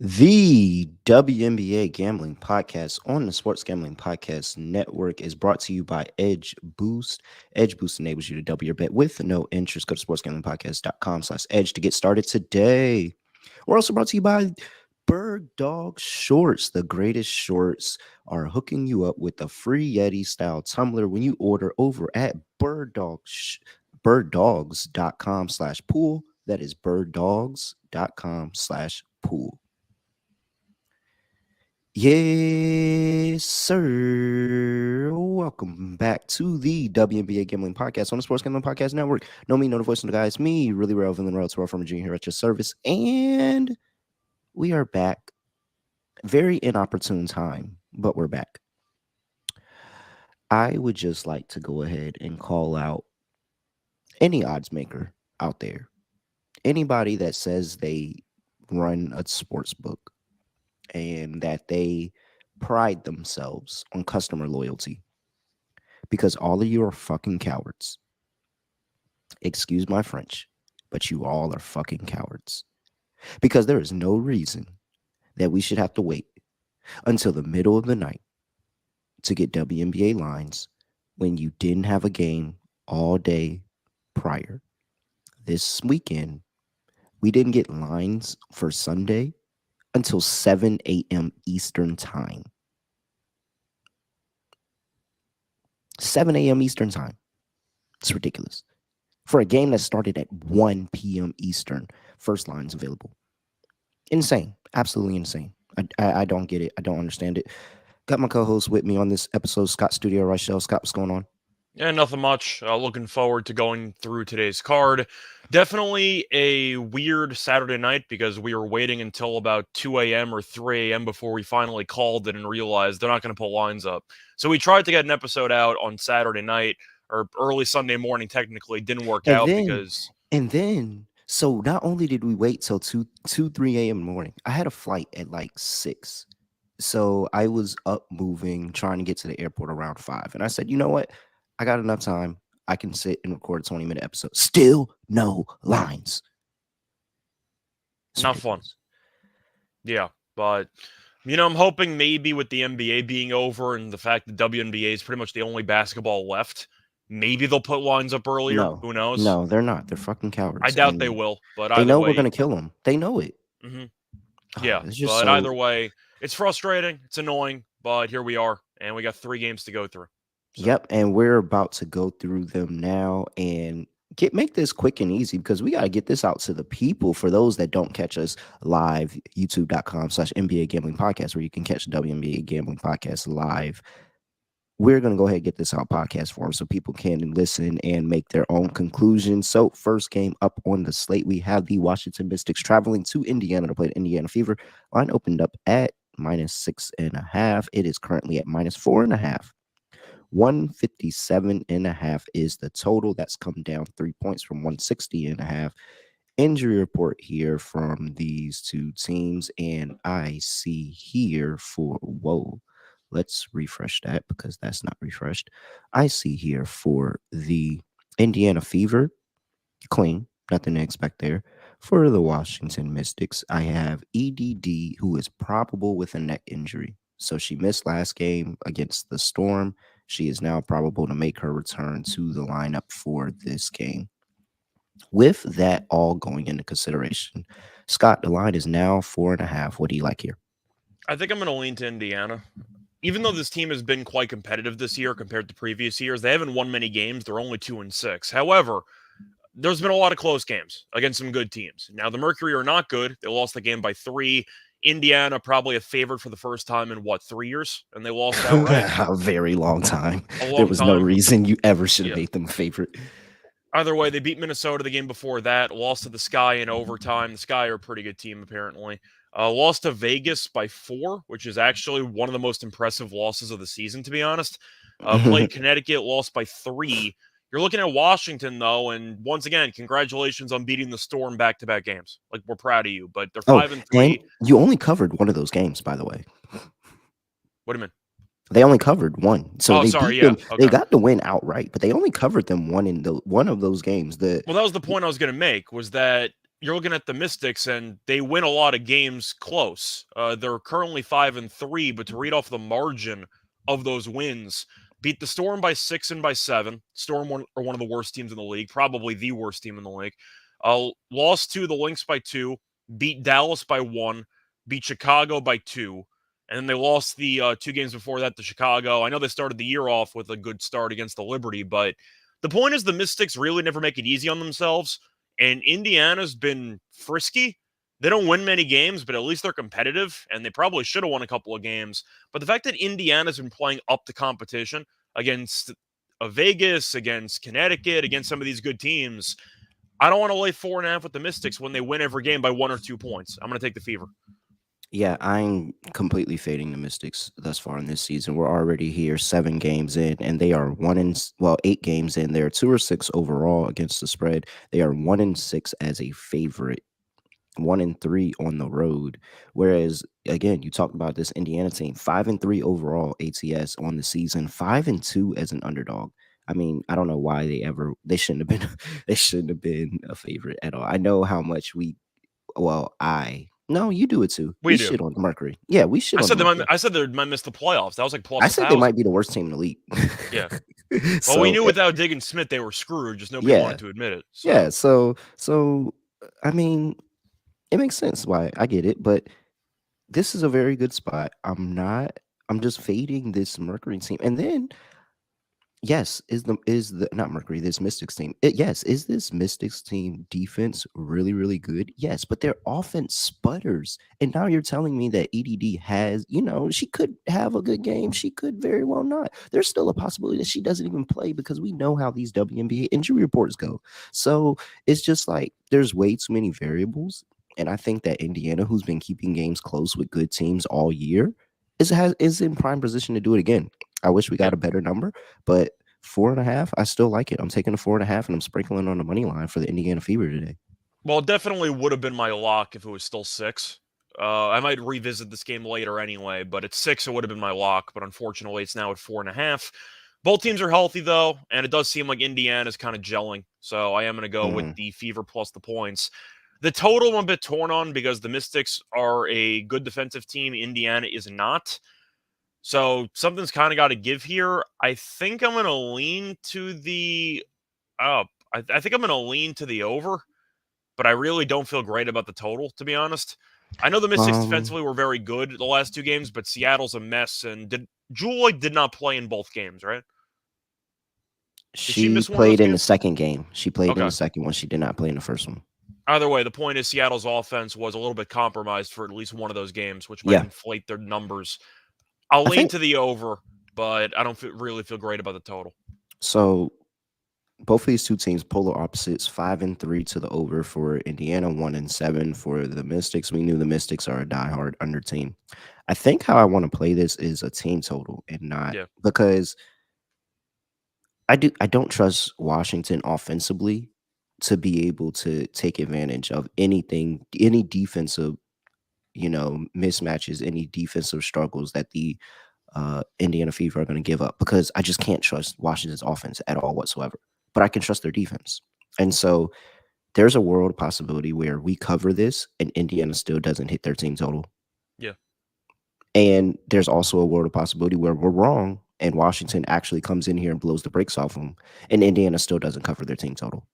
The WNBA Gambling Podcast on the Sports Gambling Podcast Network is brought to you by Edge Boost. Edge Boost enables you to double your bet with no interest. Go to sportsgamblingpodcast.com/edge to get started today. We're also brought to you by Bird Dog Shorts. The greatest shorts are hooking you up with a free Yeti style tumbler when you order over at birddogs.com/pool. That is birddogs.com/pool. Yes, sir. Welcome back to the WNBA Gambling Podcast on the Sports Gambling Podcast Network. Know me, know the voice of the guys. Me, really relevant in the road to our former junior here at your service. And we are back. Very inopportune time, but we're back. I would just like to go ahead and call out any odds maker out there. Anybody that says they run a sports book and that they pride themselves on customer loyalty, because all of you are fucking cowards. Excuse my French, but you all are fucking cowards. Because there is no reason that we should have to wait until the middle of the night to get WNBA lines when you didn't have a game all day prior. This weekend, we didn't get lines for Sunday until 7 a.m. Eastern time. 7 a.m. Eastern time. It's ridiculous. For a game that started at 1 p.m. Eastern, first line's available. Insane. Absolutely insane. I don't get it. I don't understand it. Got my co-host with me on this episode, Scott Studio Rochelle. Scott, what's going on? Yeah, nothing much. Looking forward to going through today's card. Definitely a weird Saturday night because we were waiting until about 2 a.m. or 3 a.m. before we finally called it and realized they're not going to pull lines up. So we tried to get an episode out on Saturday night or early Sunday morning. Technically, didn't work out because. So not only did we wait till 3 a.m. in the morning, I had a flight at like 6. So I was up moving, trying to get to the airport around 5. And I said, you know what? I got enough time. I can sit and record a 20-minute episode. Still no lines. Not fun. Yeah, but, I'm hoping maybe with the NBA being over and the fact that WNBA is pretty much the only basketball left, maybe they'll put lines up earlier. No. Who knows? No, they're not. They're fucking cowards. I doubt they will, but they know way, we're going to kill them. They know it. Mm-hmm. Yeah, but either way, it's frustrating. It's annoying, but here we are, and we got 3 games to go through. So. Yep, and we're about to go through them now and make this quick and easy because we got to get this out to the people. For those that don't catch us live, youtube.com/NBA Gambling Podcast, where you can catch the WNBA Gambling Podcast live. We're going to go ahead and get this out podcast form so people can listen and make their own conclusions. So first game up on the slate, we have the Washington Mystics traveling to Indiana to play the Indiana Fever. Line opened up at -6.5. It is currently at -4.5. 157.5 is the total. That's come down 3 points from 160.5. Injury report here from these two teams, and I see here for let's refresh that because that's not refreshed. I see here for the Indiana Fever, clean, nothing to expect there. For the Washington Mystics, I have EDD, who is probable with a neck injury. So she missed last game against the Storm. She is now probable to make her return to the lineup for this game. With that all going into consideration, Scott, the line is now 4.5. What do you like here? I think I'm going to lean to Indiana. Even though this team has been quite competitive this year compared to previous years, they haven't won many games. They're only 2-6. However, there's been a lot of close games against some good teams. Now, the Mercury are not good. They lost the game by 3. Indiana probably a favorite for the first time in 3 years, and they lost outright. A very long time. There was no reason you ever should have made them a favorite. Either way, they beat Minnesota the game before that, lost to the Sky in overtime. The Sky are a pretty good team, apparently. Lost to Vegas by 4, which is actually one of the most impressive losses of the season, to be honest. Played Connecticut, lost by 3. You're looking at Washington, though, and once again, congratulations on beating the Storm back-to-back games. Like, we're proud of you, but they're 5-3. And you only covered one of those games, by the way. What do you mean? They only covered one. So they beat them. Okay. They got the win outright, but they only covered them one of those games. Well, that was the point I was going to make, was that you're looking at the Mystics, and they win a lot of games close. They're currently 5-3, but to read off the margin of those wins, beat the Storm by 6 and by 7. Storm are one of the worst teams in the league, probably the worst team in the league. Lost to the Lynx by 2, beat Dallas by 1, beat Chicago by 2, and then they lost the 2 games before that to Chicago. I know they started the year off with a good start against the Liberty, but the point is the Mystics really never make it easy on themselves. And Indiana's been frisky. They don't win many games, but at least they're competitive, and they probably should have won a couple of games. But the fact that Indiana's been playing up the competition against Vegas, against Connecticut, against some of these good teams, I don't want to lay 4.5 with the Mystics when they win every game by 1 or 2 points. I'm going to take the Fever. Yeah, I'm completely fading the Mystics thus far in this season. We're already here 7 games in, and they are 8 games in. They're 2 or 6 overall against the spread. They are 1-6 as a favorite, 1-3 on the road. Whereas again, you talked about this Indiana team, 5-3 overall ATS on the season, 5-2 as an underdog. I mean, I don't know why they shouldn't have been they shouldn't have been a favorite at all. I know how much I no, you do it too. We We do. shit on the Mercury. Yeah, we shit I on the said they might. Mercury. I said they might miss the playoffs. That was like I plus a said they might thousand. be the worst team in the league. Yeah. Well, we so knew without Diggin Smith they were screwed. Just nobody yeah, wanted to admit it. yeah. So So I mean, it makes sense why I get it, but this is a very good spot. I'm just fading this Mercury team. And then yes, is the not Mercury, this Mystics team. Yes, is this Mystics team defense really, really good? Yes, but their offense sputters. And now you're telling me that EDD has, she could have a good game. She could very well not. There's still a possibility that she doesn't even play because we know how these WNBA injury reports go. So it's just like there's way too many variables. And I think that Indiana, who's been keeping games close with good teams all year, is in prime position to do it again. I wish we yeah. got a better number, but 4.5, I still like it. I'm taking a 4.5 and I'm sprinkling on the money line for the Indiana Fever today. Well, it definitely would have been my lock if it was still 6. I might revisit this game later anyway, but at 6 it would have been my lock. But unfortunately, it's now at 4.5. Both teams are healthy though, and it does seem like Indiana's kind of gelling. So I am going to go with Mhm. the Fever plus the points. The total I'm a bit torn on because the Mystics are a good defensive team. Indiana is not. So something's kind of got to give here. I think I'm going to lean to the. Oh, I think I'm going to lean to the over, but I really don't feel great about the total, to be honest. I know the Mystics Um, defensively were very good the last 2 games, but Seattle's a mess. And Julie did not play in both games, right? Did she she miss one of those played in the games? second game. She played in Okay. the second one. She did not play in the first one. Either way, the point is Seattle's offense was a little bit compromised for at least one of those games, which might Yeah, inflate their numbers. I'll I lean think to the over, but I don't really feel great about the total. so. Both of these two teams, polar opposites, 5-3 to the over for Indiana, 1-7 for the Mystics. We knew the Mystics are a diehard under team. I think how I want to play this is a team total and not Yeah. because I don't trust Washington offensively to be able to take advantage of anything, any defensive, mismatches, any defensive struggles that the Indiana Fever are going to give up because I just can't trust Washington's offense at all whatsoever. But I can trust their defense. And so there's a world possibility where we cover this and Indiana still doesn't hit their team total. Yeah. And there's also a world of possibility where we're wrong and Washington actually comes in here and blows the brakes off them and Indiana still doesn't cover their team total.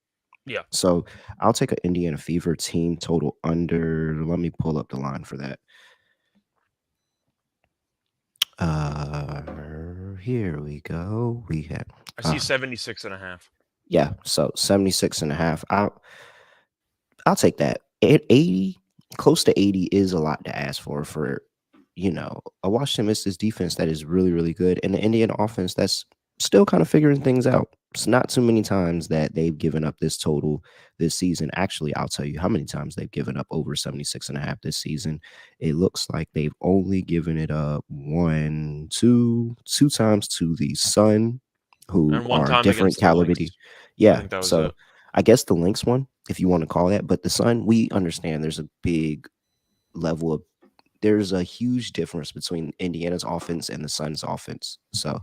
Yeah. So I'll take an Indiana Fever team total under. Let me pull up the line for that. Here we go. We have I see uh 76.5. yeah, so 76 and a half. I'll take that. 80, close to 80 is a lot to ask for a Washington Mystics defense that is really, really good and the Indiana offense that's still kind of figuring things out. It's not too many times that they've given up this total this season. Actually, I'll tell you how many times they've given up over 76 and a half this season. It looks like they've only given it up two times to the Sun, who And one are time different against the caliber. Lynx. I Yeah, think that was so it. I guess the Lynx one, if you want to call that, but the Sun, we understand there's a big level of there's a huge difference between Indiana's offense and the Sun's offense. So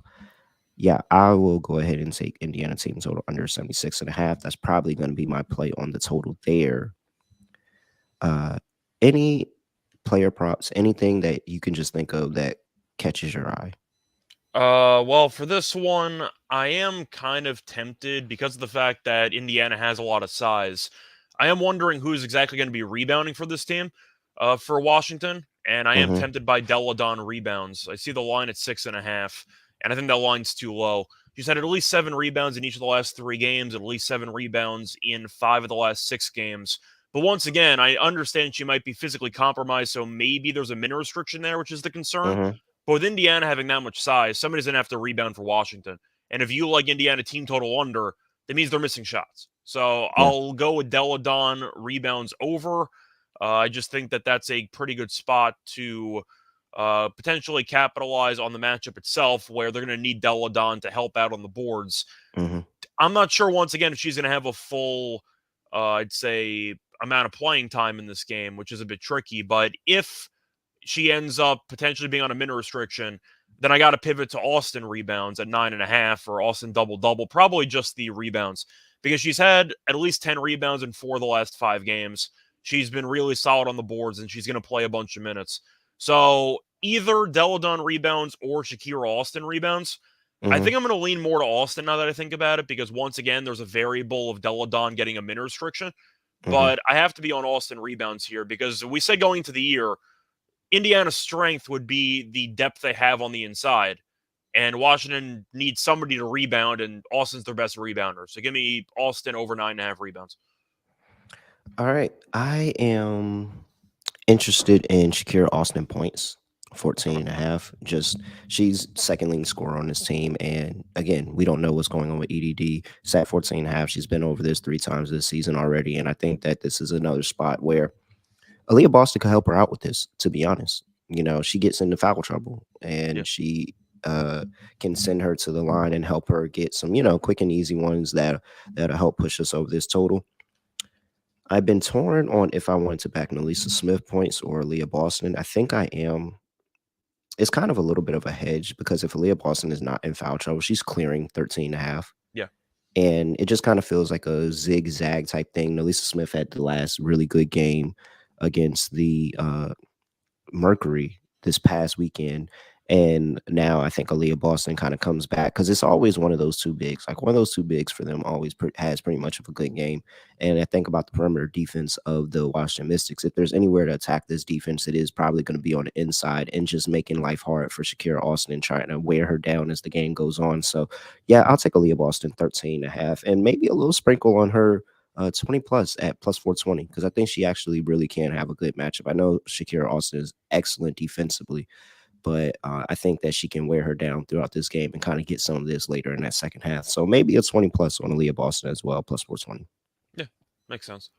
yeah, I will go ahead and take Indiana team total under 76 and a half. That's probably going to be my play on the total there. Uh, any player props, anything that you can just think of that catches your eye. Well, for this one, I am kind of tempted because of the fact that Indiana has a lot of size. I am wondering who's exactly going to be rebounding for this team, for Washington, and I am Mm-hmm. tempted by Deladon rebounds. I see the line at 6.5, and I think that line's too low. She's had at least 7 rebounds in each of the last 3 games, at least 7 rebounds in 5 of the last 6 games. But once again, I understand she might be physically compromised, so maybe there's a minute restriction there, which is the concern. Mm-hmm. But with Indiana having that much size, somebody's going to have to rebound for Washington. And if you like Indiana team total under, that means they're missing shots. So Yeah. I'll go with Deladon rebounds over. I just think that that's a pretty good spot to potentially capitalize on the matchup itself, where they're going to need Deladon to help out on the boards. Mm-hmm. I'm not sure, once again, if she's going to have a full, I'd say, amount of playing time in this game, which is a bit tricky. But if she ends up potentially being on a minute restriction, then I got to pivot to Austin rebounds at 9.5 or Austin double double, probably just the rebounds, because she's had at least 10 rebounds in 4 of the last 5 games. She's been really solid on the boards, and she's going to play a bunch of minutes. So either Deladon rebounds or Shakira Austin rebounds. I Mm-hmm. think I'm going to lean more to Austin now that I think about it, because once again, there's a variable of Deladon getting a minute restriction. Mm-hmm. But I have to be on Austin rebounds here because we said going into the year, Indiana's strength would be the depth they have on the inside. And Washington needs somebody to rebound, and Austin's their best rebounder. So give me Austin over 9.5 rebounds. All right. I am interested in Shakira Austin points, 14 Okay. and a half. Just she's second leading scorer on this team. And again, we don't know what's going on with EDD. She's at 14 and a half. She's been over this 3 times this season already. And I think that this is another spot where Aaliyah Boston could help her out with this, to be honest. She gets into foul trouble Yeah. and she can send her to the line and help her get some, quick and easy ones that'll help push us over this total. I've been torn on if I wanted to back an Elisa Smith points or Aaliyah Boston. I think I am. It's kind of a little bit of a hedge because if Aaliyah Boston is not in foul trouble, she's clearing 13 and a half. Yeah. And it just kind of feels like a zigzag type thing. Elisa Smith had the last really good game against the Mercury this past weekend. And now I think Aaliyah Boston kind of comes back because it's always one of those two bigs. Like one of those two bigs for them always has pretty much of a good game. And I think about the perimeter defense of the Washington Mystics. If there's anywhere to attack this defense, it is probably going to be on the inside and just making life hard for Shakira Austin and trying to wear her down as the game goes on. So, yeah, I'll take Aaliyah Boston 13 and a half and maybe a little sprinkle on her 20 plus at plus 420 because I think she actually really can have a good matchup. I know Shakira Austin is excellent defensively, but I think that she can wear her down throughout this game and kind of get some of this later in that second half. So maybe a 20 plus on Aaliyah Boston as well, plus 420. Yeah. Makes sense.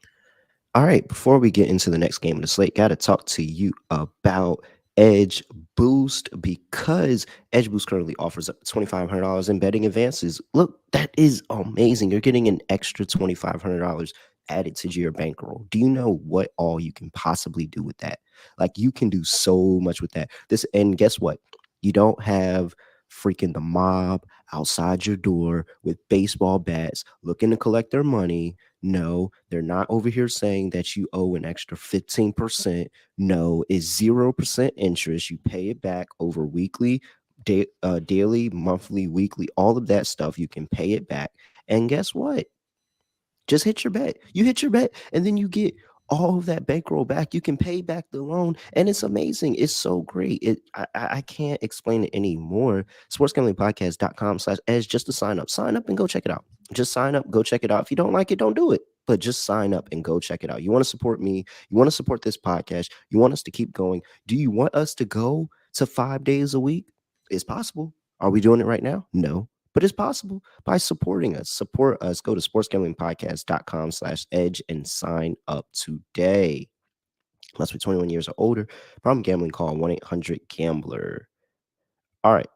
All right, before we get into the next game of the slate, got to talk to you about Edge Boost because Edge Boost currently offers up $2,500 in betting advances. Look, that is amazing. You're getting an extra $2,500 added to your bankroll. Do you know what all you can possibly do with that? Like you can do so much with that. And guess what? You don't have freaking the mob outside your door with baseball bats looking to collect their money. No, they're not over here saying that you owe an extra 15%. No, it's 0% interest. You pay it back over weekly, daily, monthly, weekly, all of that stuff. You can pay it back. And guess what? Just hit your bet. You hit your bet, and then you get all of that bankroll back. You can pay back the loan, and it's amazing. It's so great. I can't explain it anymore. Sportsgamblingpodcast.com/edge just to sign up. Sign up and go check it out. Just sign up, go check it out. If you don't like it, don't do it. But just sign up and go check it out. You want to support me? You want to support this podcast? You want us to keep going? Do you want us to go to 5 days a week? It's possible. Are we doing it right now? No, but it's possible by supporting us. Support us. Go to sportsgamblingpodcast.com/edge and sign up today. Must be 21 years or older. Problem gambling, call 1-800-GAMBLER. All right.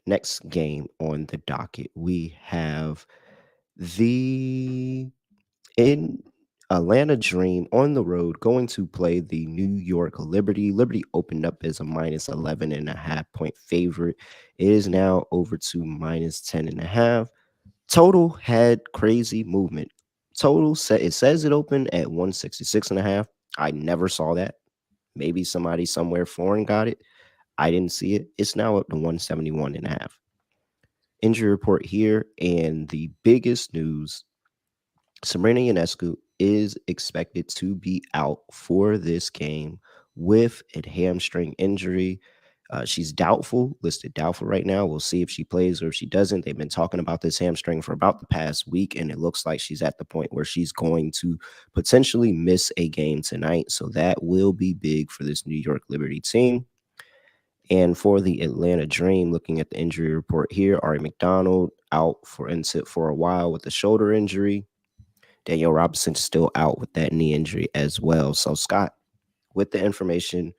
Next game on the docket, we have the in Atlanta Dream on the road going to play the New York Liberty. Liberty opened up as a minus 11.5 point favorite. It is now over to minus 10.5. Total had crazy movement. Total set it says it opened at 166.5. I never saw that. Maybe somebody somewhere foreign got it. I didn't see it. It's now up to 171.5. Injury report here, and the biggest news, Sabrina Ionescu is expected to be out for this game with a hamstring injury. She's doubtful, listed doubtful right now. We'll see if she plays or if she doesn't. They've been talking about this hamstring for about the past week, and it looks like she's at the point where she's going to potentially miss a game tonight. So that will be big for this New York Liberty team. And for the Atlanta Dream, looking at the injury report here, Ari McDonald out for inset for a while with a shoulder injury. Danielle Robinson still out with that knee injury as well. So, Scott, with the information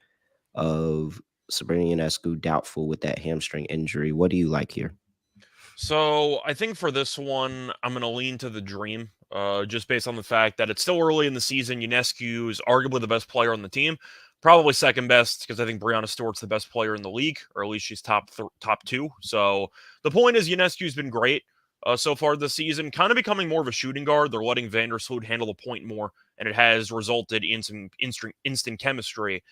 of Sabrina Ionescu doubtful with that hamstring injury, what do you like here? So I think for this one, I'm going to lean to the Dream, just based on the fact that it's still early in the season. Ionescu is arguably the best player on the team, probably second best because I think Brianna Stewart's the best player in the league, or at least she's top two. So the point is, Ionescu's been great so far this season, kind of becoming more of a shooting guard. They're letting Vandersloot handle the point more, and it has resulted in some instant chemistry.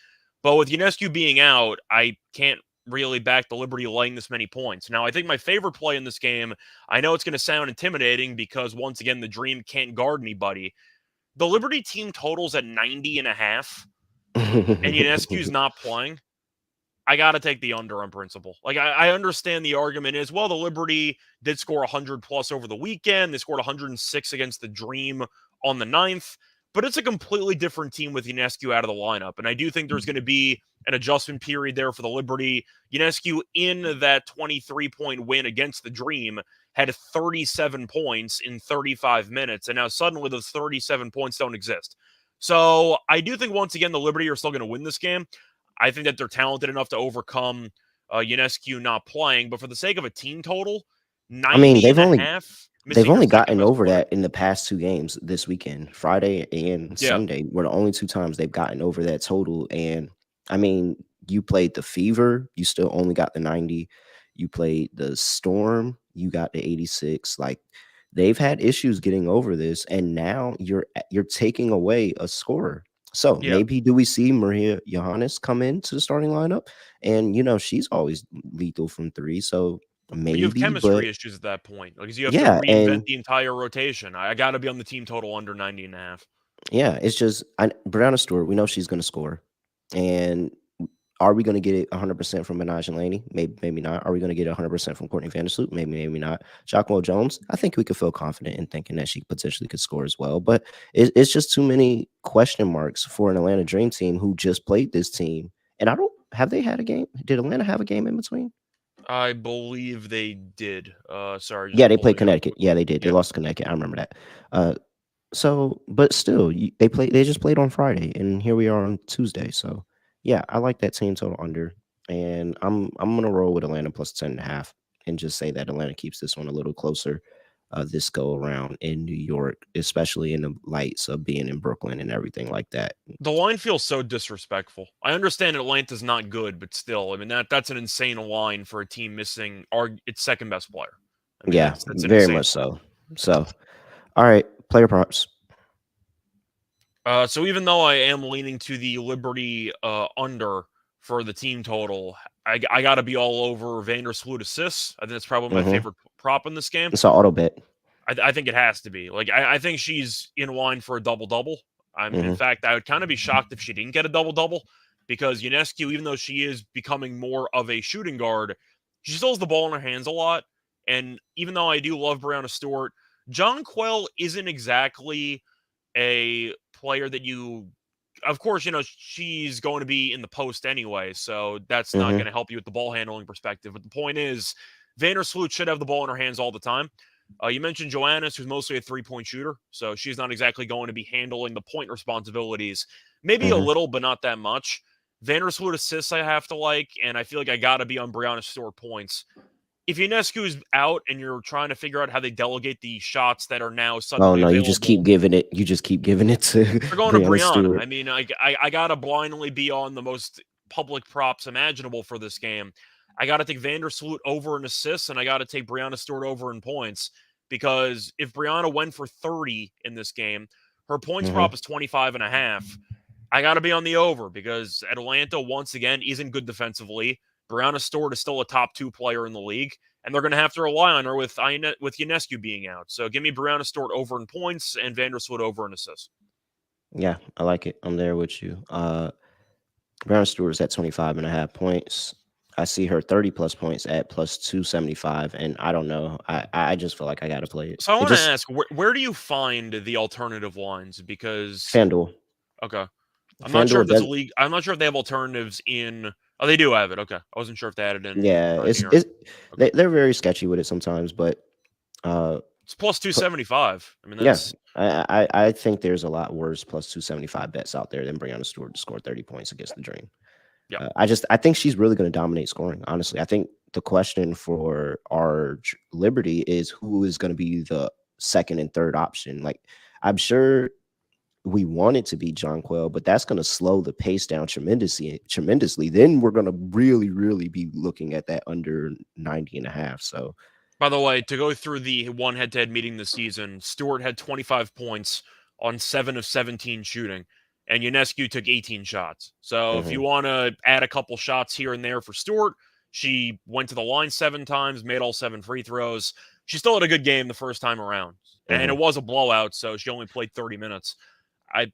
But with Ionescu being out, I can't really back the Liberty laying this many points. Now, I think my favorite play in this game, I know it's going to sound intimidating because once again, the Dream can't guard anybody. The Liberty team totals at 90.5, and Ionescu's not playing. I got to take the under on principle. Like, I understand the argument is, well, the Liberty did score 100 plus over the weekend. They scored 106 against the Dream on the 9th, but it's a completely different team with Ionescu out of the lineup. And I do think there's going to be an adjustment period there for the Liberty. Ionescu in that 23-point win against the Dream had 37 points in 35 minutes. And now suddenly those 37 points don't exist. So I do think, once again, the Liberty are still going to win this game. I think that they're talented enough to overcome Ionescu not playing. But for the sake of a team total, I mean, 90 and a half, they've missing your only second gotten best over player. that in the past two games this weekend. Friday and Yeah. Sunday were the only two times they've gotten over that total. And I mean, you played the Fever, you still only got the 90. You played the Storm, you got the 86. Like, they've had issues getting over this, and now you're taking away a scorer. So Yeah. maybe do we see Maria Johannes come into the starting lineup? And she's always lethal from three. So But you have maybe, but chemistry issues at that point. Like, you have to yeah, reinvent and the entire rotation. I got to be on the team total under 90 and a half. yeah, it's just Brianna Stewart. We know she's going to score, and are we going to get it 100% from Minaj and Laney? Maybe, maybe not. Are we going to get it 100% from Courtney Vandersloot? Maybe, maybe not. Jacqueline Jones. I think we could feel confident in thinking that she potentially could score as well. But it's just too many question marks for an Atlanta Dream team who just played this team. And I don't have they had a game? Did Atlanta have a game in between? I believe they did. Sorry, Yeah, just they played pulling it up Connecticut. Yeah, quickly. they did. They Yeah. lost to Connecticut. I remember that. Uh, So, but still, they just played on Friday, and here we are on Tuesday. So, yeah, I like that team total under, and I'm gonna roll with Atlanta plus 10.5, and just say that Atlanta keeps this one a little closer, this go around in New York, especially in the lights of being in Brooklyn and everything like that. The line feels so disrespectful. I understand Atlanta's not good, but still, I mean, that's an insane line for a team missing its second best player. I mean, Yeah, that's an very insane much line. so. So, all right, player props. So even though I am leaning to the Liberty under for the team total, I got to be all over Vandersloot assists. I think that's probably my Mm-hmm. favorite prop in this game. It's an auto bet. I think it has to be. Like, I think she's in line for a double double. In Mm-hmm. fact, I would kind of be shocked if she didn't get a double double because Ionescu, even though she is becoming more of a shooting guard, she still has the ball in her hands a lot. And even though I do love Brianna Stewart, John Quell isn't exactly a player that you, of course, she's going to be in the post anyway, so that's not Mm-hmm. going to help you with the ball handling perspective. But the point is, Vandersloot should have the ball in her hands all the time. You mentioned Joannis, who's mostly a three-point shooter, so she's not exactly going to be handling the point responsibilities. Maybe a Mm-hmm. little, but not that much. Vandersloot assists I have to like, and I feel like I got to be on Brianna Stewart points. If Ionescu is out and you're trying to figure out how they delegate the shots that are now Oh suddenly no, you just keep available, giving it. You just keep giving it to they're going to Brianna Brianna. Stewart. I mean, I gotta blindly be on the most public props imaginable for this game. I gotta take Vandersloot over in assists, and I gotta take Brianna Stewart over in points because if Brianna went for 30 in this game, her points Hmm. prop is 25 and a half. I got to be on the over because Atlanta, once again, isn't good defensively. Brianna Stewart is still a top 2 player in the league, and they're going to have to rely on her with Ionescu being out. So give me Brianna Stewart over in points and Vandersloot over in assists. Yeah, I like it. I'm there with you. Brown Stewart's at 25.5 points. I see her 30 plus points at plus 275, and I don't know. I just feel like I gotta play it. So I It want to just ask, where do you find the alternative lines? Because FanDuel. okay, I'm not sure FanDuel if there's a does. league. I'm not sure if they have alternatives in. Oh, they do have it. Okay, I wasn't sure if they had it in Yeah, anything else. it's Okay, they're very sketchy with it sometimes, but uh, it's plus pl- 275. I mean, yeah, that's I think there's a lot worse plus 275 bets out there than Brianna Stewart to score 30 points against the Dream. yeah. I think she's really going to dominate scoring. Honestly, I think the question for our Liberty is who is going to be the second and third option. Like, I'm sure we want it to be John Quell, but that's going to slow the pace down tremendously. Tremendously. Then we're going to really be looking at that under 90 and a half. So, By the way, to go through the one head-to-head meeting this season, Stewart had 25 points on 7 of 17 shooting, and Ionescu took 18 shots. So if you mhm, want to add a couple shots here and there for Stewart, she went to the line 7 times, made all 7 free throws. She still had a good game the first time around, and mhm. it was a blowout, so she only played 30 minutes.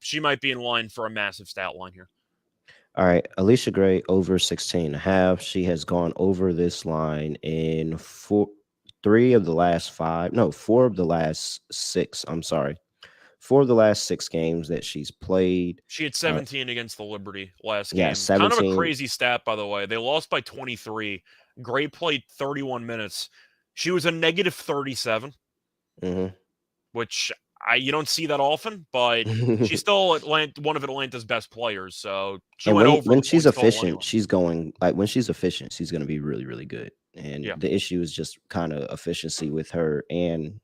She might be in line for a massive stat line here. All right, Alicia Gray over 16 and a half. She has gone over this line in three of the last five, no, four of the last six. I'm sorry, four of the last six games that she's played. She had Uh, 17 against the Liberty last yeah, game. Kind of a 17. crazy stat, by the way. They lost by 23. Gray played 31 minutes. She was a negative 37, Hmm. which you don't see that often, but she's still one of Atlanta's best players. So she And went over when the she's points total anyway. efficient, she's going like when she's efficient, she's going to be really good. And Yeah. the issue is just kind of efficiency with her and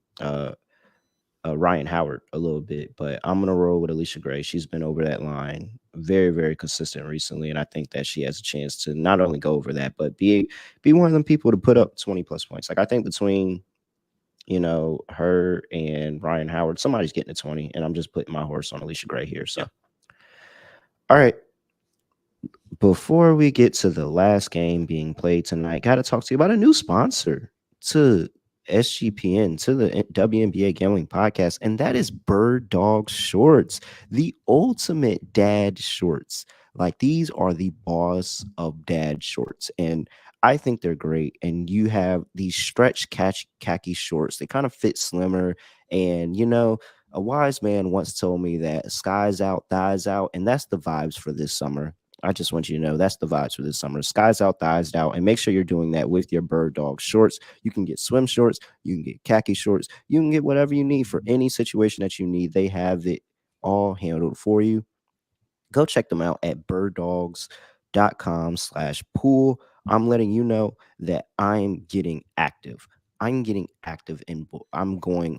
Ryan Howard a little bit. But I'm gonna roll with Alicia Gray. She's been over that line very consistent recently, and I think that she has a chance to not only go over that, but be one of them people to put up 20 plus points. Like I think between her and Ryan Howard, somebody's getting a 20, and I'm just putting my horse on Alicia Gray here. Yeah. So, all right. Before we get to the last game being played tonight, got to talk to you about a new sponsor to SGPN, to the WNBA Gambling Podcast, and that is Bird Dog Shorts, the ultimate dad shorts. Like these are the boss of dad shorts, and I think they're great. And you have these stretch khaki shorts. They kind of fit slimmer, and a wise man once told me that skies out, thighs out, and that's the vibes for this summer. I just want you to know that's the vibes for this summer. Skies out, thighs out, and make sure you're doing that with your Bird Dog shorts. You can get swim shorts, you can get khaki shorts, you can get whatever you need for any situation that you need. They have it all handled for you. Go check them out at birddogs.com/pool. I'm letting you know that I'm getting active. I'm going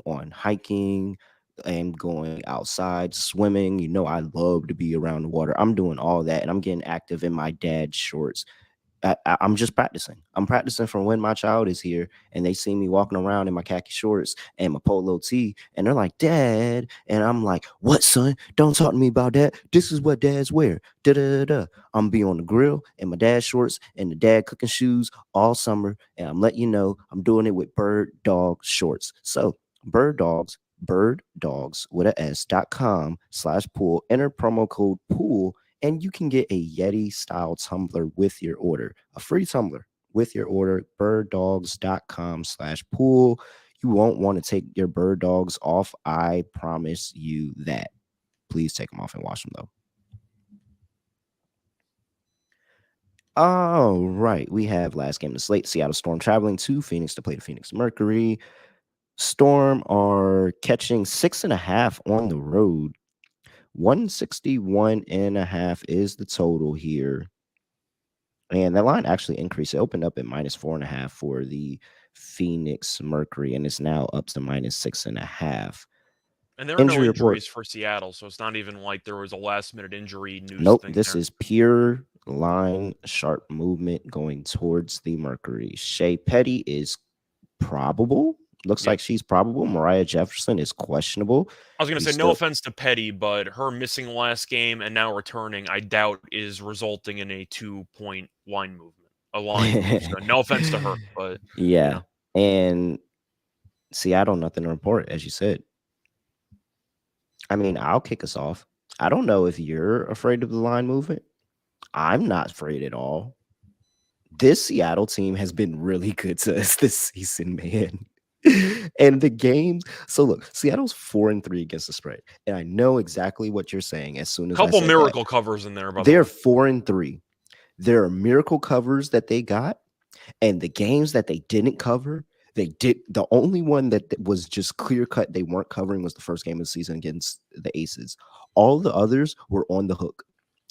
on hiking. I'm going outside, swimming. I love to be around the water. I'm doing all that and I'm getting active in my dad's shorts. I'm just practicing. I'm practicing from when my child is here and they see me walking around in my khaki shorts and my polo tee and they're like, Dad. And I'm like, what, son? Don't talk to me about that. This is what dads wear. Da da da. I'm be on the grill in my dad's shorts and the dad cooking shoes all summer. And I'm letting you know I'm doing it with Bird Dog shorts. So, Bird Dogs with a S.com/pool. Enter promo code pool and you can get a Yeti style tumbler with your order, a free tumbler with your order. Birddogs.com/pool. You won't want to take your bird dogs off. I promise you that. Please take them off and wash them though. All right, we have last game of the slate. Seattle Storm traveling to Phoenix to play the Phoenix Mercury. Storm are catching 6.5 on the road. 161.5 is the total here. And that line actually increased. It opened up at -4.5 for the Phoenix Mercury, and it's now up to -6.5. And there are no Injury report. injuries for Seattle, so it's not even like there was a last-minute injury news Nope, thing this there. is pure line sharp movement going towards the Mercury. Shea Petty is probable. looks Yeah. like she's probable. Mariah Jefferson is questionable. I was going to We say, no still offense to Petty, but her missing last game and now returning, I doubt is resulting in a 2-point line movement, a line move. So no offense to her, but, you yeah. know, And Seattle, nothing to report, as you said. I mean, I'll kick us off. I don't know if you're afraid of the line movement. I'm not afraid at all. This Seattle team has been really good to us this season, man. And the games. So look, Seattle's 4-3 against the spread. And I know exactly what you're saying as soon as I couple said that. miracle covers in there, by the They're way. 4-3. There are miracle covers that they got, and the games that they didn't cover, they did. The only one that was just clear cut they weren't covering was the first game of the season against the Aces. All the others were on the hook.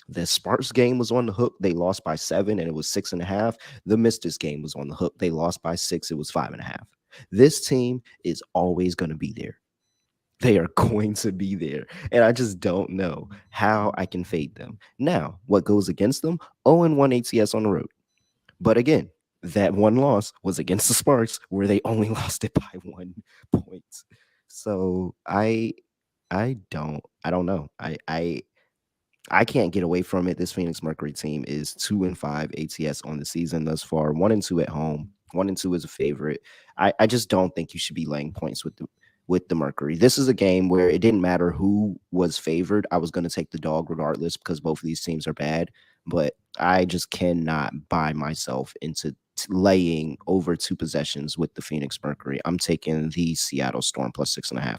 The Sparks game was on the hook. They lost by 7, and it was 6.5. The Mystics game was on the hook. They lost by 6. It was 5.5. This team is always going to be there. They are going to be there. And I just don't know how I can fade them. Now, what goes against them? 0-1 ATS on the road. But again, that one loss was against the Sparks, where they only lost it by 1 point. So I don't know. I can't get away from it. This Phoenix Mercury team is 2-5 ATS on the season thus far. 1-2 at home. 1-2 is a favorite. I just don't think you should be laying points with the Mercury. This is a game where it didn't matter who was favored. I was going to take the dog regardless because both of these teams are bad. But I just cannot buy myself into laying over 2 possessions with the Phoenix Mercury. I'm taking the Seattle Storm plus 6.5.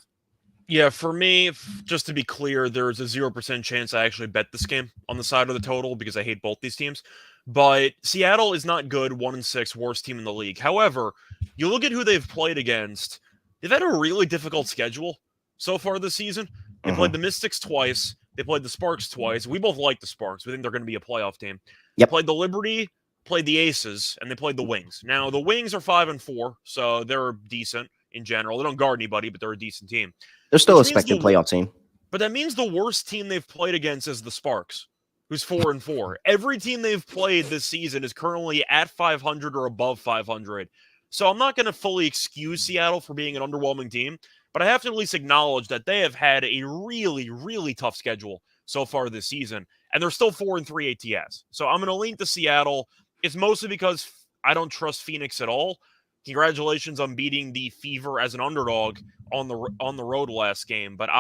Yeah, for me, just to be clear, there's a 0% chance I actually bet this game on the side of the total because I hate both these teams. But Seattle is not good, 1-6, worst team in the league. However, you look at who they've played against, they've had a really difficult schedule so far this season. They played the Mystics twice, they played the Sparks twice. We both like the Sparks. We think they're going to be a playoff team. They Yep. played the Liberty, played the Aces, and they played the Wings. Now, the Wings are 5-4, so they're decent in general. They don't guard anybody, but they're a decent team. They're still Which a means expected playoff team. but that means the worst team they've played against is the Sparks, who's 4-4. Every team they've played this season is currently at 500 or above 500. So I'm not going to fully excuse Seattle for being an underwhelming team, but I have to at least acknowledge that they have had a really, really tough schedule so far this season, and they're still 4-3 ATS. So I'm going to lean to Seattle. It's mostly because I don't trust Phoenix at all. Congratulations on beating the Fever as an underdog on the road last game, but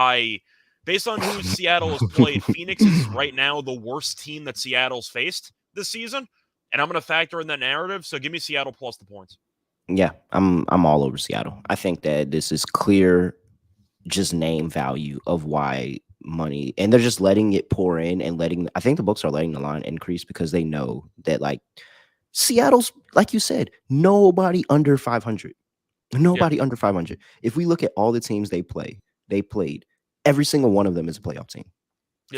based on who Seattle has played, Phoenix is right now the worst team that Seattle's faced this season, and I'm going to factor in that narrative. So give me Seattle plus the points. Yeah, I'm all over Seattle. I think that this is clear, just name value of why money, and they're just letting it pour in and letting. I think the books are letting the line increase because they know that like Seattle's, like you said, nobody under 500. Nobody under 500. If we look at all the teams they played, every single one of them is a playoff team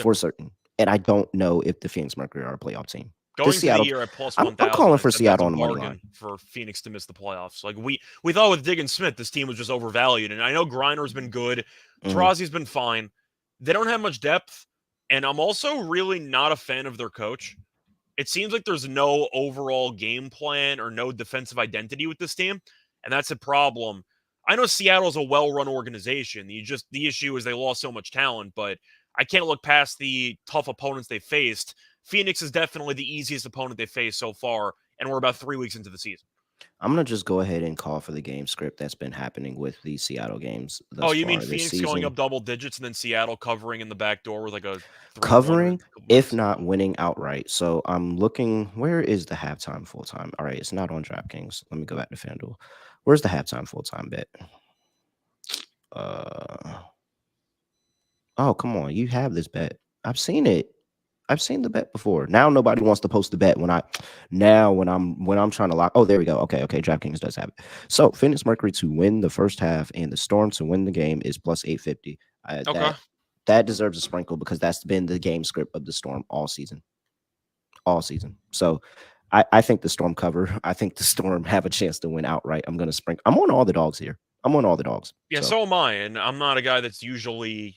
for certain. And I don't know if the Phoenix Mercury are a playoff team. Going This to the Seattle, year at plus I'm 1,000, calling I for said that's Seattle a on the money bargain line. for Phoenix to miss the playoffs. Like we thought with Diggin Smith, this team was just overvalued, and I know Griner's been good, Tarazi's been fine. They don't have much depth, and I'm also really not a fan of their coach. It seems like there's no overall game plan or no defensive identity with this team, and that's a problem. I know Seattle's a well-run organization. The issue is they lost so much talent, but I can't look past the tough opponents they faced. Phoenix is definitely the easiest opponent they faced so far, and we're about 3 weeks into the season. I'm gonna just go ahead and call for the game script that's been happening with the Seattle games Oh, thus you mean far this Phoenix going season. up double digits and then Seattle covering in the back door with like a 3-1 or a Covering, couple if minutes? not winning outright. So I'm looking. Where is the halftime full time? All right, it's not on DraftKings. Let me go back to FanDuel. Where's the halftime full time bet? Oh, come on. You have this bet. I've seen it. I've seen the bet before. Now nobody wants to post the bet when I'm trying to lock. Oh, there we go. Okay. DraftKings does have it. So Phoenix Mercury to win the first half and the Storm to win the game is plus 850. Okay. That deserves a sprinkle because that's been the game script of the Storm all season. All season. So I think the Storm cover. I think the Storm have a chance to win outright. I'm gonna sprinkle. I'm on all the dogs here. I'm on all the dogs. Yeah, So so am I, and I'm not a guy that's usually,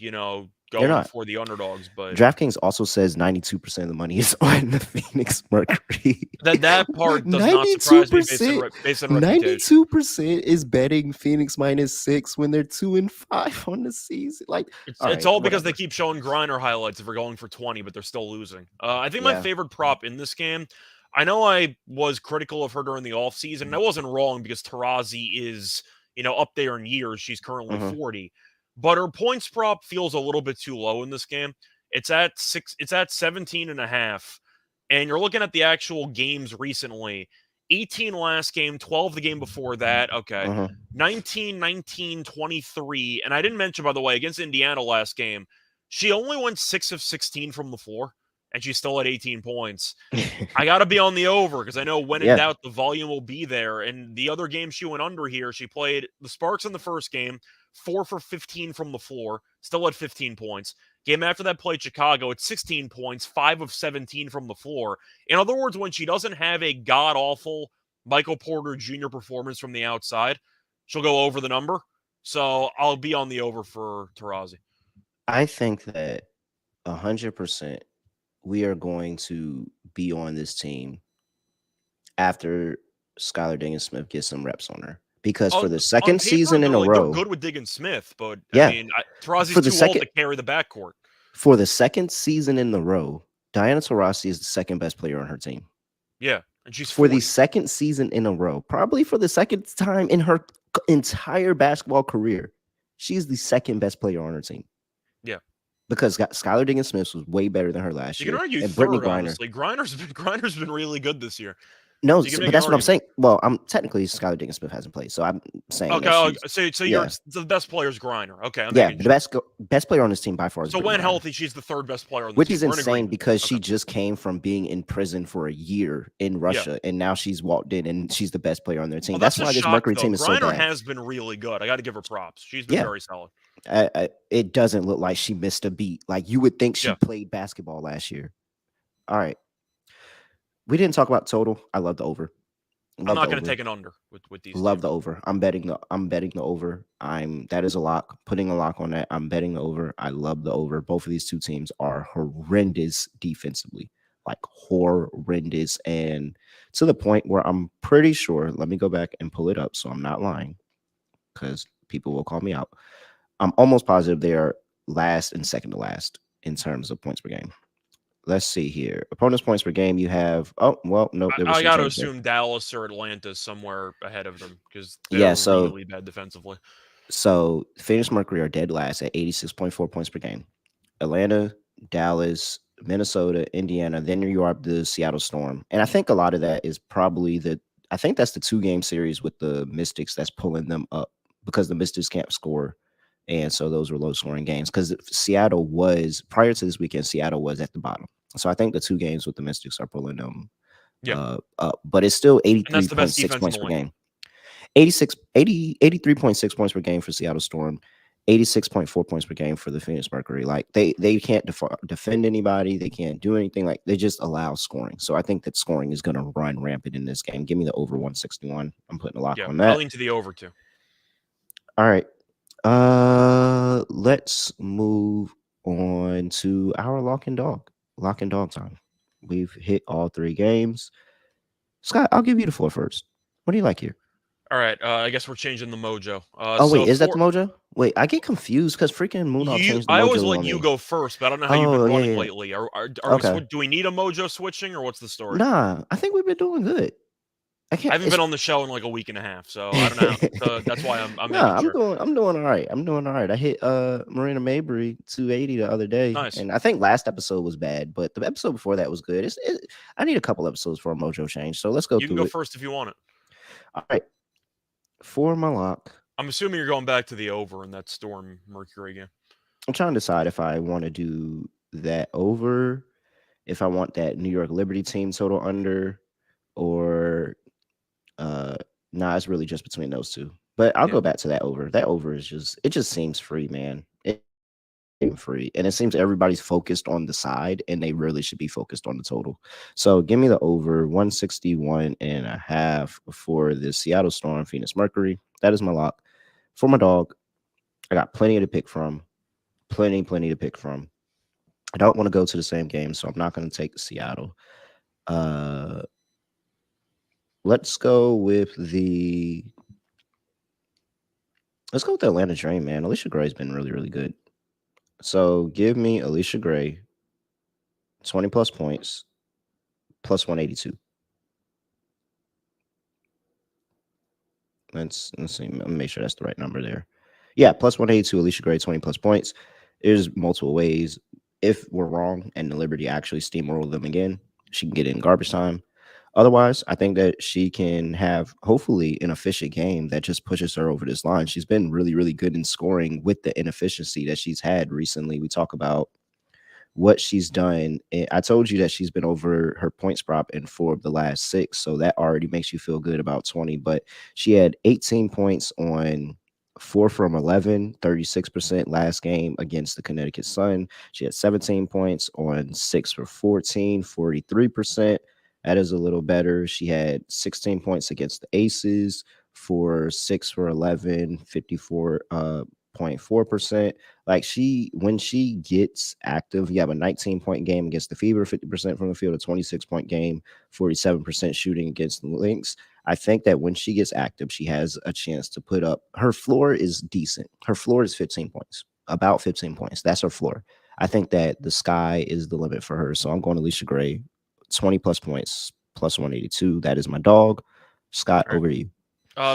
They're going not. for the underdogs, but DraftKings also says 92% of the money is on the Phoenix Mercury. that part does not surprise me 92%, based on reputation. 92% is betting Phoenix -6 when they're 2-5 on the season. Like, all It's right, all because they whatever. keep showing Griner highlights if we're going for 20, but they're still losing. I think my Yeah. favorite prop in this game, I know I was critical of her during the offseason, and I wasn't wrong because Tarazi is, up there in years. She's currently Hmm. 40. But her points prop feels a little bit too low in this game. It's at 17 and a half. And you're looking at the actual games recently. 18 last game, 12 the game before that. Okay. Hmm. 19, 19, 23. And I didn't mention, by the way, against Indiana last game, she only went 6 of 16 from the floor, and she still had 18 points. I got to be on the over because I know when in Yeah. doubt, the volume will be there. And the other game she went under here, she played the Sparks in the first game, 4 for 15 from the floor, still had 15 points. Game after that, played Chicago at 16 points, 5 of 17 from the floor. In other words, when she doesn't have a god awful Michael Porter Jr. performance from the outside, she'll go over the number. So I'll be on the over for Tarazi. I think that 100% we are going to be on this team after Skylar Diggins Smith gets some reps on her. Because for the On second paper, season in a they're row, good with Diggins Smith, but I yeah, mean, for Tarazi's the too old second to carry the backcourt. for the second season in a row, Diana Taurasi is the second best player on her team. Yeah, and she's For the 40. second season in a row, probably for the second time in her entire basketball career, she's the second best player on her team. Yeah, Because Skylar Diggins Smith was way better than her last you can year, argue and Brittany third. Griner. Honestly, Grindr's been really good this year, No, so you can make an but that's what I'm argument. saying. Well, I'm technically Skylar Diggins Smith hasn't played, so I'm saying Okay, that she's so you're yeah, the best player is Griner. Okay, I'm yeah. making But the sure. best player on this team by far is So Brittany when Griner, healthy, she's the third best player on the which team. is We're in insane agreement. because Okay, she just came from being in prison for a year in yeah. Russia, and now she's walked in and she's the best player on their team. Oh, That's that's a why this shock Mercury though. team is so Griner bad. has been really good. I got to give her props. She's been Yeah, very solid. it doesn't look like she missed a beat. Like you would think she Yeah, played basketball last year. All right, we didn't talk about total. I love the over. I'm Love the not going to over. take an under with these Love the teams. over. I'm betting the over. That is a lock. Putting a lock on that. I'm betting the over. I love the over. Both of these two teams are horrendous defensively. Like horrendous. And to the point where I'm pretty sure, let me go back and pull it up so I'm not lying because people will call me out. I'm almost positive they are last and second to last in terms of points per game. Let's see here. Opponents' points per game, you have, oh, well, nope, there was I some got to change there. assume Dallas or Atlanta is somewhere ahead of them because they're Yeah, so really bad defensively. Phoenix Mercury are dead last at 86.4 points per game. Atlanta, Dallas, Minnesota, Indiana, then you are the Seattle Storm. And I think a lot of that is probably I think that's the 2-game series with the Mystics that's pulling them up because the Mystics can't score. And so those were low scoring games because Seattle was, prior to this weekend, Seattle was at the bottom. So I think the 2 games with the Mystics are pulling them Yeah, up, but it's still and that's the best 83.6 defense in points the per league. game. 83.6 points per game for Seattle Storm, 86.4 points per game for the Phoenix Mercury. Like they can't defend anybody. They can't do anything. Like they just allow scoring. So I think that scoring is going to run rampant in this game. Give me the over 161. I'm putting a lock Yeah, on I that. lean to the over too. All right. Let's move on to our lock and dog. Lock and dog time. We've hit all 3 games. Scott, I'll give you the floor first. What do you like here? All right, I guess we're changing the mojo. Oh So wait, is that the for mojo? Wait, I get confused because freaking Moondog you, changed the I always mojo let on you me. go first, but I don't know how you've been Oh yeah, running yeah. lately. Are we? Okay. Do we need a mojo switching, or what's the story? Nah, I think we've been doing good. I I can't. haven't been It's on the show in like a week and a half, so I don't know. So that's why I'm making nah. I'm sure. doing. I'm doing all right. I'm doing all right. I hit Marina Mabry 280 the other day, Nice. and I think last episode was bad, but the episode before that was good. I need a couple episodes for a mojo change, so let's go You can through go it. first if you want it. All right, for my lock, I'm assuming you're going back to the over in that Storm Mercury game. I'm trying to decide if I want to do that over, if I want that New York Liberty team total under, or Uh, nah, it's really just between those two. But I'll Yeah. go back to that over. That over is just seems free, man. It seems free. And it seems everybody's focused on the side and they really should be focused on the total. So give me the over 161.5 for the Seattle Storm Phoenix Mercury. That is my lock. For my dog, I got plenty to pick from. plenty to pick from. I don't want to go to the same game, so I'm not going to take Seattle. Uh, let's go with the let's go with the Atlanta Dream, man. Alicia Gray's been really good. So give me Alicia Gray 20 plus points plus 182. Let's see. Let me make sure that's the right number there. Yeah, plus 182. Alicia Gray 20 plus points. There's multiple ways. If we're wrong and the Liberty actually steamroll them again, she can get it in garbage time. Otherwise, I think that she can have hopefully an efficient game that just pushes her over this line. She's been really good in scoring with the inefficiency that she's had recently. We talk about what she's done. I told you that she's been over her points prop in 4 of the last 6, so that already makes you feel good about 20. But she had 18 points on 4 from 11, 36% last game against the Connecticut Sun. She had 17 points on 6 for 14, 43%. That is a little better. She had 16 points against the Aces for 6 for 11, 54.4%. Like when she gets active, you have a 19-point game against the Fever, 50% from the field, a 26-point game, 47% shooting against the Lynx. I think that when she gets active, she has a chance to put up. Her floor is decent. Her floor is 15 points, about 15 points. That's her floor. I think that the sky is the limit for her. So I'm going to Alicia Gray, 20 plus points, plus 182. That is my dog. Scott, All right. over to you.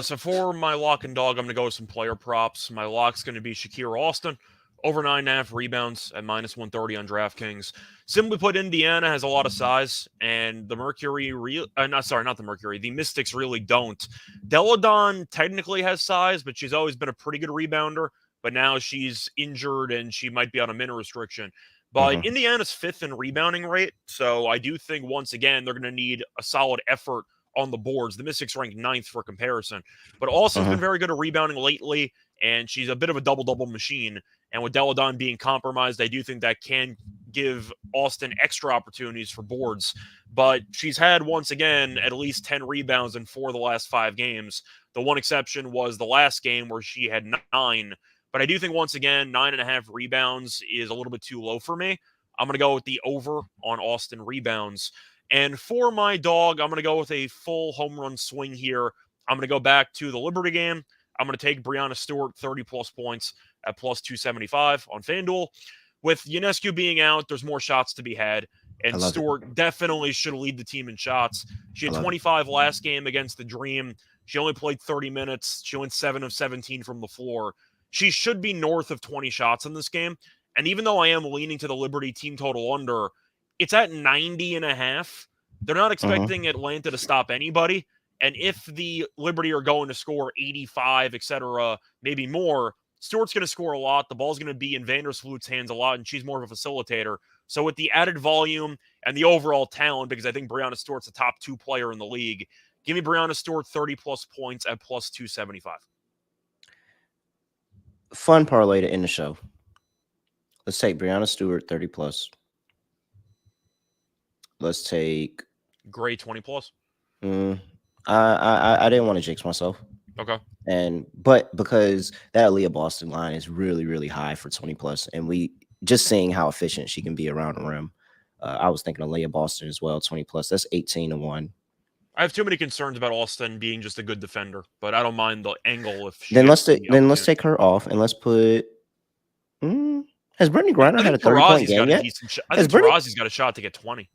So for my lock and dog, I'm going to go with some player props. My lock's going to be Shakira Austin, over 9.5 rebounds at minus 130 on DraftKings. Simply put, Indiana has a lot of size, and the not the Mercury, the Mystics really don't. Deladon technically has size, but she's always been a pretty good rebounder, but now she's injured and she might be on a minute restriction. But Mhm, Indiana's 5th in rebounding rate, so I do think once again they're going to need a solid effort on the boards. The Mystics ranked 9th for comparison. But Austin's been mhm, very good at rebounding lately, and she's a bit of a double-double machine. And with Deladon being compromised, I do think that can give Austin extra opportunities for boards. But she's had, once again, at least 10 rebounds in 4 of the last 5 games. The one exception was the last game where she had 9. But I do think, once again, 9.5 rebounds is a little bit too low for me. I'm going to go with the over on Austin rebounds. And for my dog, I'm going to go with a full home run swing here. I'm going to go back to the Liberty game. I'm going to take Brianna Stewart, 30 plus points at plus 275 on FanDuel. With Ionescu being out, there's more shots to be had, I and love it. Stewart definitely should lead the team in shots. She I had love it. 25 last game against the Dream. She only played 30 minutes. She went 7 of 17 from the floor. She should be north of 20 shots in this game. And even though I am leaning to the Liberty team total under, it's at 90.5. They're not Mhm. expecting Atlanta to stop anybody. And if the Liberty are going to score 85, etc., maybe more, Stewart's going to score a lot. The ball's going to be in Vandersloot's hands a lot, and she's more of a facilitator. So with the added volume and the overall talent, because I think Brianna Stewart's a top 2 player in the league, give me Brianna Stewart 30 plus points at plus 275. Fun parlay to end the show. Let's take Brianna Stewart 30 plus. Let's take. Gray 20 plus. Mm, I didn't want to jinx myself, Okay. but because that Aaliyah Boston line is really high for 20 plus, and we just seeing how efficient she can be around the rim. I was thinking Aaliyah Boston as well, 20 plus. That's 18-1. I have too many concerns about Austin being just a good defender, but I don't mind the angle if she Then gets the let's opportunity. take her off and let's put. Mm, has Brittany I Griner had a think 30-point Tarazi's game got a yet? decent shot. I Has think Brittany Tarazi's got a shot to get 20.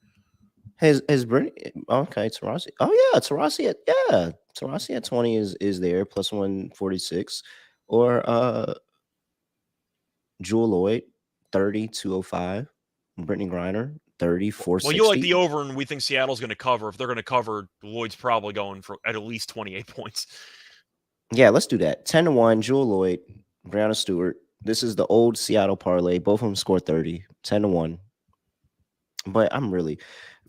has Brittany? Okay, Tarasi. Oh yeah, Tarasi at 20 is there plus 146, or Jewel Lloyd 30-205, Brittany Griner 30 Well, you like 460. the over, and we think Seattle's going to cover. If they're going to cover, Lloyd's probably going for at least 28 points. Yeah, let's do that. 10-1, Jewel Lloyd, Brianna Stewart. This is the old Seattle parlay. Both of them scored 30, 10-1. But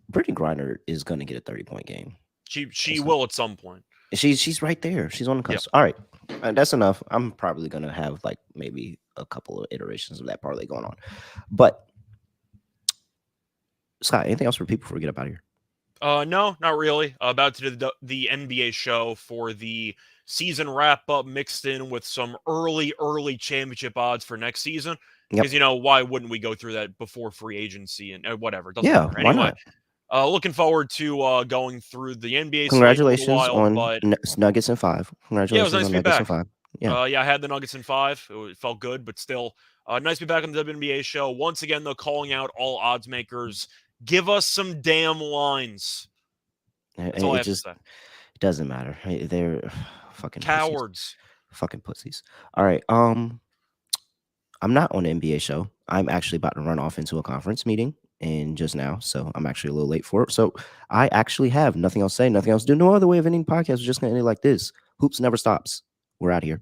Brittany Griner is gonna get a 30-point game. She That's not, will at some point. she's right there. She's on the Yeah. cusp. All right. That's enough. I'm probably gonna have like maybe a couple of iterations of that parlay going on. But Scott, anything else for people before we get up out of here? No, not really. About to do the NBA show for the season wrap up, mixed in with some early championship odds for next season. Because Yep. why wouldn't we go through that before free agency and whatever? It doesn't Yeah. matter. Why Anyway, not? looking forward to going through the NBA slate in a little Congratulations while. on But Nuggets in 5. yeah, it was Congratulations nice on to be Nuggets in back. 5. Yeah. Yeah, I had the Nuggets in 5. It felt good, but still, nice to be back on the WNBA show. Once again, though, calling out all odds makers. Give us some damn lines. That's all I It have to just say. doesn't matter. They're fucking pussies. Cowards. Fucking pussies. All right. I'm not on the NBA show. I'm actually about to run off into a conference meeting and just now, so I'm actually a little late for it. So I actually have nothing else to say, nothing else to do. No other way of ending podcast. We're just gonna end it like this. Hoops never stops. We're out here.